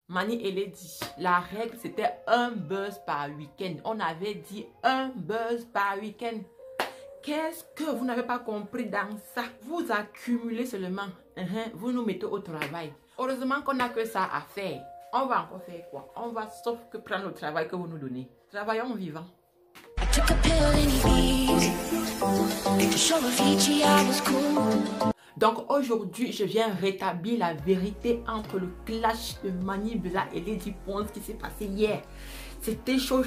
Mani et Lady, la règle c'était un buzz par week-end. On avait dit un buzz par week-end. Qu'est-ce que vous n'avez pas compris dans ça? Vous accumulez seulement. Vous nous mettez au travail. Heureusement qu'on n'a que ça à faire. On va encore faire quoi? On va sauf que prendre le travail que vous nous donnez. Travaillons vivant. Donc aujourd'hui, je viens rétablir la vérité entre le clash de Mani Bella et Lady Ponce qui s'est passé hier. C'était chaud.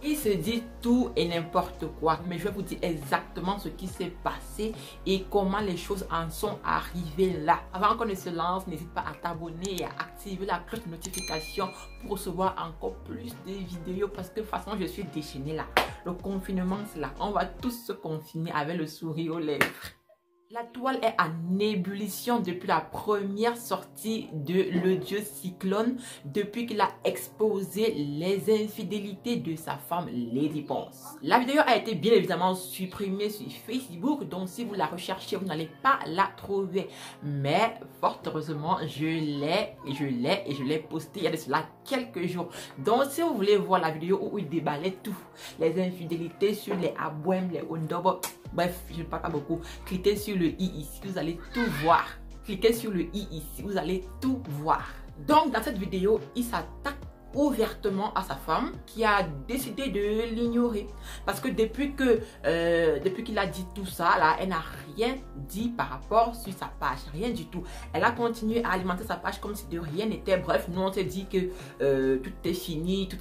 Il se dit tout et n'importe quoi. Mais je vais vous dire exactement ce qui s'est passé et comment les choses en sont arrivées là. Avant qu'on ne se lance, n'hésite pas à t'abonner et à activer la cloche de notification pour recevoir encore plus de vidéos parce que de toute façon, je suis déchaînée là. Le confinement, c'est là. On va tous se confiner avec le sourire aux lèvres. La toile est en ébullition depuis la première sortie de le dieu Cyclone, depuis qu'il a exposé les infidélités de sa femme Lady Ponce. La vidéo a été bien évidemment supprimée sur Facebook, donc si vous la recherchez, vous n'allez pas la trouver. Mais fort heureusement, je l'ai postée il y a de cela quelques jours. Donc si vous voulez voir la vidéo où il déballait tout, les infidélités sur les abouem, les ondobo, bref, je ne parle pas beaucoup. Cliquez sur le i ici, vous allez tout voir. Cliquez sur le i ici, vous allez tout voir. Donc, dans cette vidéo, il s'attaque ouvertement à sa femme qui a décidé de l'ignorer. Parce que depuis qu'il a dit tout ça, là, elle n'a rien dit par rapport sur sa page. Rien du tout. Elle a continué à alimenter sa page comme si de rien n'était. Bref, nous, on s'est dit que tout est fini, tout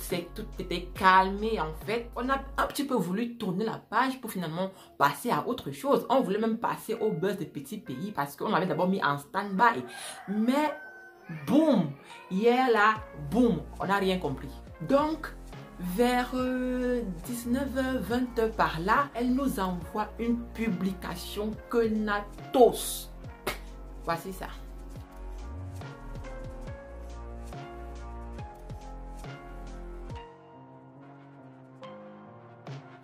était calmé en fait. On a un petit peu voulu tourner la page pour finalement passer à autre chose. On voulait même passer au buzz des petits pays parce qu'on l'avait d'abord mis en stand-by. Mais boum, hier là, boum, on n'a rien compris. Donc, vers 19h, 20h par là, elle nous envoie une publication que Natos. Voici ça.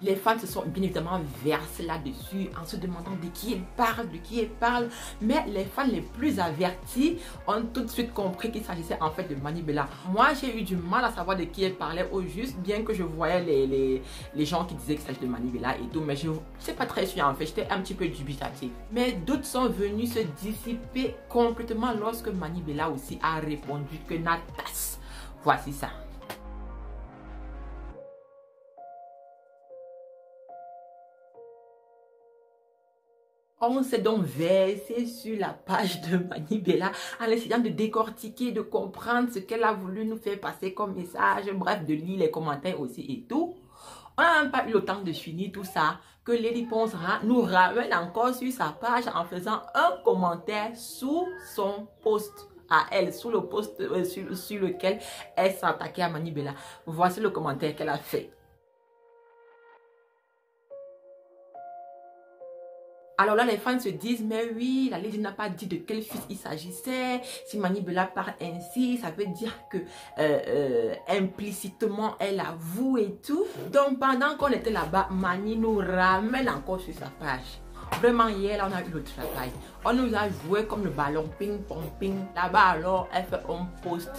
Les fans se sont bien évidemment versés là-dessus en se demandant de qui elle parle, Mais les fans les plus avertis ont tout de suite compris qu'il s'agissait en fait de Mani Bella. Moi, j'ai eu du mal à savoir de qui elle parlait au juste, bien que je voyais les gens qui disaient qu'il s'agissait de Mani Bella et tout. Mais je ne sais pas très sûr en fait, j'étais un petit peu dubitatif. Mes doutes sont venus se dissiper complètement lorsque Mani Bella aussi a répondu que Natas. Voici ça. On s'est donc versé sur la page de Mani Bella en essayant de décortiquer, de comprendre ce qu'elle a voulu nous faire passer comme message, bref, de lire les commentaires aussi et tout. On n'a même pas eu le temps de finir tout ça, que Lady Ponce nous ramène encore sur sa page en faisant un commentaire sous son post à elle, sous le post sur lequel elle s'attaquait à Mani Bella. Voici le commentaire qu'elle a fait. Alors là, les fans se disent, mais oui, la Lady n'a pas dit de quel fils il s'agissait. Si Mani Bella parle ainsi, ça veut dire que implicitement, elle avoue et tout. Donc, pendant qu'on était là-bas, Mani nous ramène encore sur sa page. Vraiment, hier, là, on a eu le travail. On nous a joué comme le ballon, ping, pong, ping. Là-bas, alors, elle fait un post.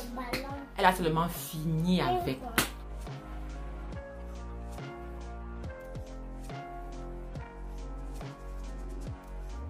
Elle a seulement fini avec.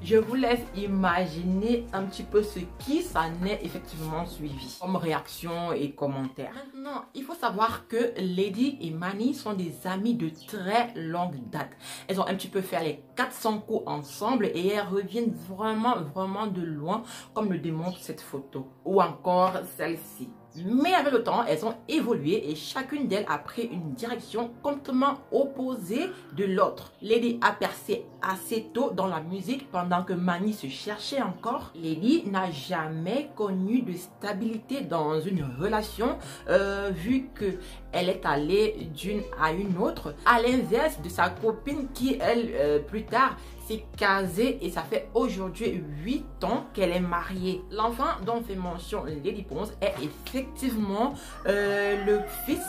Je vous laisse imaginer un petit peu ce qui s'en est effectivement suivi comme réaction et commentaire. Maintenant, il faut savoir que Lady et Mani sont des amies de très longue date. Elles ont un petit peu fait les 400 coups ensemble et elles reviennent vraiment de loin comme le démontre cette photo ou encore celle-ci. Mais avec le temps, elles ont évolué et chacune d'elles a pris une direction complètement opposée de l'autre. Lady a percé assez tôt dans la musique pendant que Mani se cherchait encore. Lady n'a jamais connu de stabilité dans une relation vu qu'elle est allée d'une à une autre. À l'inverse de sa copine qui, elle, plus tard, s'est casée et ça fait aujourd'hui 8 ans qu'elle est mariée. L'enfant dont fait mention Lady Ponce est effectivement le fils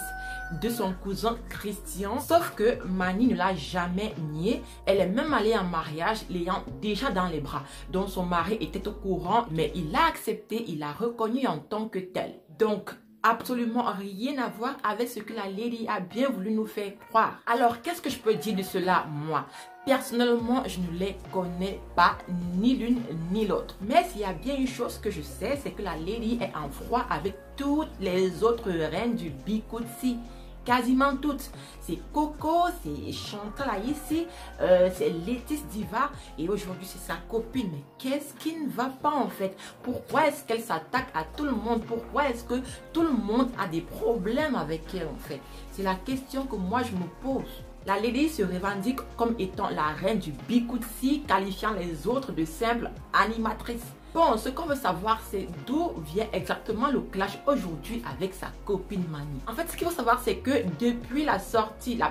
de son cousin Christian, sauf que Mani ne l'a jamais nié. Elle est même allée en mariage l'ayant déjà dans les bras, donc son mari était au courant, mais il l'a accepté, il l'a reconnu en tant que tel. Donc absolument rien à voir avec ce que la lady a bien voulu nous faire croire. Alors, qu'est-ce que je peux dire de cela, moi? Personnellement, je ne les connais pas, ni l'une ni l'autre. Mais s'il y a bien une chose que je sais, c'est que la lady est en froid avec toutes les autres reines du Bikutsi. Quasiment toutes. C'est Coco, c'est Chantal ici, c'est Laetice Diva et aujourd'hui c'est sa copine. Mais qu'est-ce qui ne va pas en fait? Pourquoi est-ce qu'elle s'attaque à tout le monde? Pourquoi est-ce que tout le monde a des problèmes avec elle en fait? C'est la question que moi je me pose. La lady se revendique comme étant la reine du Bikutsi, qualifiant les autres de simples animatrices. Bon, ce qu'on veut savoir, c'est d'où vient exactement le clash aujourd'hui avec sa copine Mani. En fait, ce qu'il faut savoir, c'est que depuis la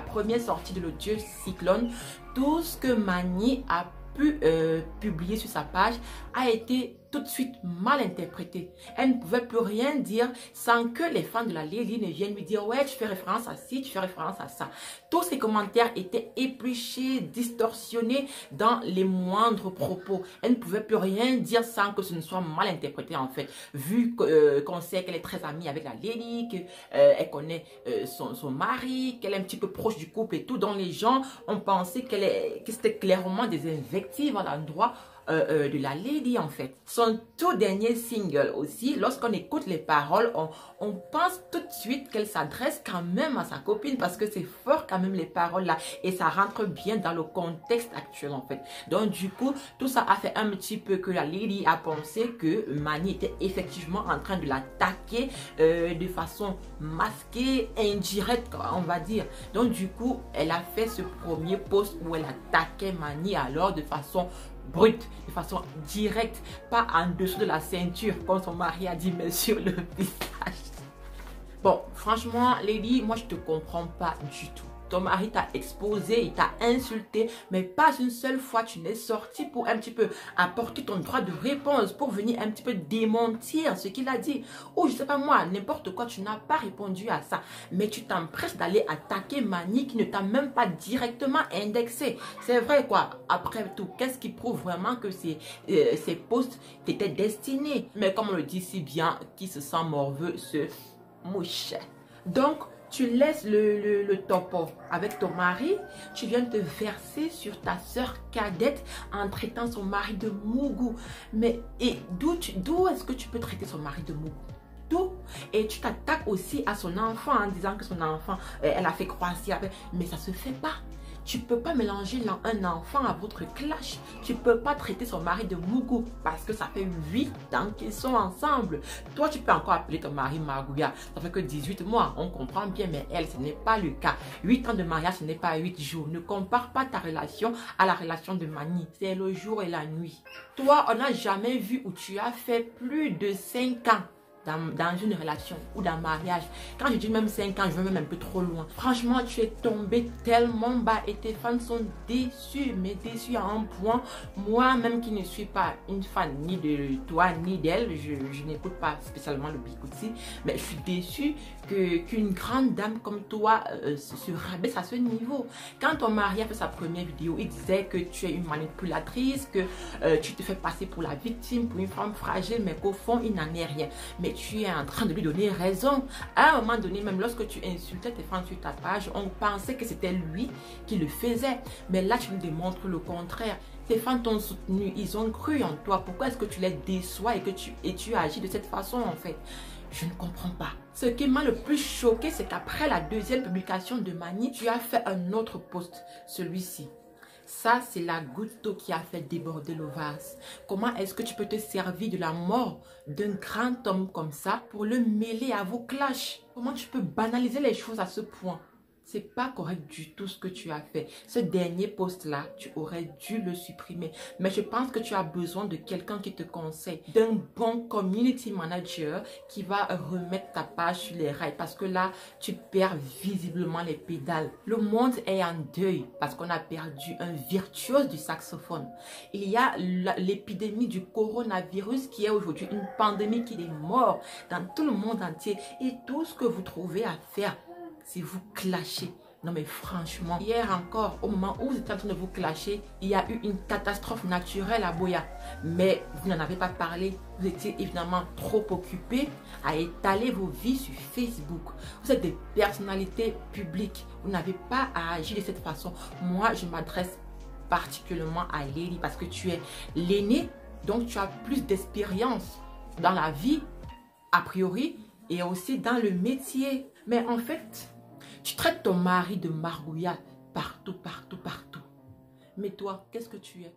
première sortie de l'audio Cyclone, tout ce que Mani a pu publier sur sa page a été tout de suite mal interprété. Elle ne pouvait plus rien dire sans que les fans de la lady ne viennent lui dire ouais, tu fais référence à ci, tu fais référence à ça. Tous ces commentaires étaient épluchés, distorsionnés dans les moindres propos. Elle ne pouvait plus rien dire sans que ce ne soit mal interprété en fait. Vu qu'on sait qu'elle est très amie avec la lady, qu'elle connaît son mari, qu'elle est un petit peu proche du couple et tout, dont les gens ont pensé que c'était clairement des invectives à l'endroit de la lady en fait. Son tout dernier single aussi, lorsqu'on écoute les paroles, on pense tout de suite qu'elle s'adresse quand même à sa copine parce que c'est fort quand même les paroles là et ça rentre bien dans le contexte actuel en fait. Donc du coup, tout ça a fait un petit peu que la lady a pensé que Mani était effectivement en train de l'attaquer de façon masquée, indirecte on va dire. Donc du coup, elle a fait ce premier post où elle attaquait Mani alors de façon brute, de façon directe, pas en dessous de la ceinture, comme son mari a dit, mais sur le visage. Bon, franchement, Lady, moi je te comprends pas du tout. Ton mari t'a exposé, il t'a insulté, mais pas une seule fois tu n'es sorti pour un petit peu apporter ton droit de réponse, pour venir un petit peu démentir ce qu'il a dit. Ou je sais pas moi, n'importe quoi, tu n'as pas répondu à ça. Mais tu t'empresses d'aller attaquer Mani qui ne t'a même pas directement indexé. C'est vrai quoi, après tout, qu'est-ce qui prouve vraiment que ces posts t'étaient destinés? Mais comme on le dit si bien, qui se sent morveux se mouche. Donc, tu laisses le topo avec ton mari, tu viens te verser sur ta soeur cadette en traitant son mari de mougou. Mais d'où est-ce que tu peux traiter son mari de mougou? D'où? Et tu t'attaques aussi à son enfant en disant que son enfant, elle a fait croiser avec. Mais ça se fait pas. Tu peux pas mélanger un enfant à votre clash. Tu peux pas traiter son mari de mougou parce que ça fait 8 ans qu'ils sont ensemble. Toi, tu peux encore appeler ton mari Magouya. Ça fait que 18 mois, on comprend bien, mais elle, ce n'est pas le cas. 8 ans de mariage, ce n'est pas 8 jours. Ne compare pas ta relation à la relation de Mani. C'est le jour et la nuit. Toi, on n'a jamais vu où tu as fait plus de 5 ans. Dans une relation ou dans un mariage. Quand je dis même 5 ans, je veux même un peu trop loin. Franchement, tu es tombé tellement bas et tes fans sont déçus, mais déçus à un point. Moi-même qui ne suis pas une fan ni de toi ni d'elle, je n'écoute pas spécialement le Bikutsi, mais je suis déçue qu'une grande dame comme toi se rabaisse à ce niveau. Quand ton mari a fait sa première vidéo, il disait que tu es une manipulatrice, que tu te fais passer pour la victime, pour une femme fragile, mais qu'au fond, il n'en est rien. Mais tu es en train de lui donner raison. À un moment donné, même lorsque tu insultais tes fans sur ta page, on pensait que c'était lui qui le faisait. Mais là, tu nous démontres le contraire. Tes fans t'ont soutenu, ils ont cru en toi. Pourquoi est-ce que tu les déçois et tu agis de cette façon en fait? Je ne comprends pas. Ce qui m'a le plus choqué, c'est qu'après la deuxième publication de Mani, tu as fait un autre post, celui-ci. Ça, c'est la goutte d'eau qui a fait déborder le vase. Comment est-ce que tu peux te servir de la mort d'un grand homme comme ça pour le mêler à vos clashs? Comment tu peux banaliser les choses à ce point? C'est pas correct du tout ce que tu as fait. Ce dernier post-là, tu aurais dû le supprimer. Mais je pense que tu as besoin de quelqu'un qui te conseille. D'un bon community manager qui va remettre ta page sur les rails. Parce que là, tu perds visiblement les pédales. Le monde est en deuil parce qu'on a perdu un virtuose du saxophone. Il y a l'épidémie du coronavirus qui est aujourd'hui une pandémie qui est morte dans tout le monde entier. Et tout ce que vous trouvez à faire, si vous clashez, Non mais franchement, hier encore, au moment où vous étiez en train de vous clasher, il y a eu une catastrophe naturelle à Boya. Mais vous n'en avez pas parlé. Vous étiez évidemment trop occupés à étaler vos vies sur Facebook. Vous êtes des personnalités publiques. Vous n'avez pas à agir de cette façon. Moi, je m'adresse particulièrement à Lélie parce que tu es l'aînée, donc tu as plus d'expérience dans la vie, a priori, et aussi dans le métier. Mais en fait, tu traites ton mari de margouillard partout, partout, partout. Mais toi, qu'est-ce que tu es?